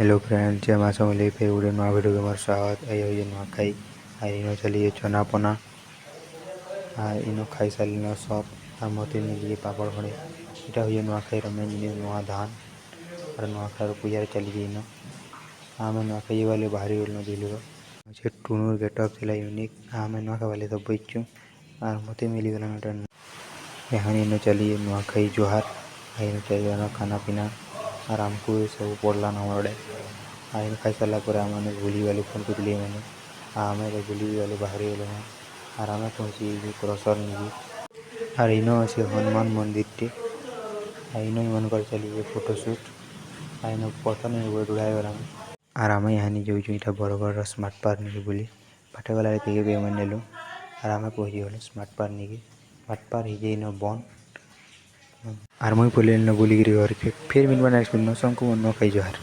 Hello friends, जय माँ समले फिर गोटे नुआ भिडियो के मोर स्वागत। ये नुआखाई आर इन चली चना पना आर इन खाई सारे सब आर मत मिली पापड़ खड़े। यहाँ हुए नुआखाई मेन जिन नुआ धान और नुआखाई पूजा चली इन आम नुआखाई वाले बाहरी गल दिल टुनुर गेटअप थी यूनिक। आम नुआखाई वाले तो बचु और मत मिलीगला यहाँ इन चली नुआखाई जोहार इन चल खाना पीना और आमको सब पड़ला नड़े आईन खाई सारा आम भूली गलु फोन करते मैंने आम तो भूली गलु बाहरी गलु और आम पहुँची क्रसर निजी और इन अच्छे हनुमान मंदिर टे इन मन कर चली फोटोशूट आईन पथर ढूढ़ाई गला और आम यहाँ जो यहाँ बरगढ़ स्मार्ट पार्क नहीं बोली बाटे गला कई मैंने नेलु और आम पहुँची गलु स्मार्ट पार्क नहीं स्मार्ट पार्क ही इन बंद और मुई पलि बोलिकी घर के फिर मिलवा नेक्स्ट वीडियो सबको मन खाई जोहार।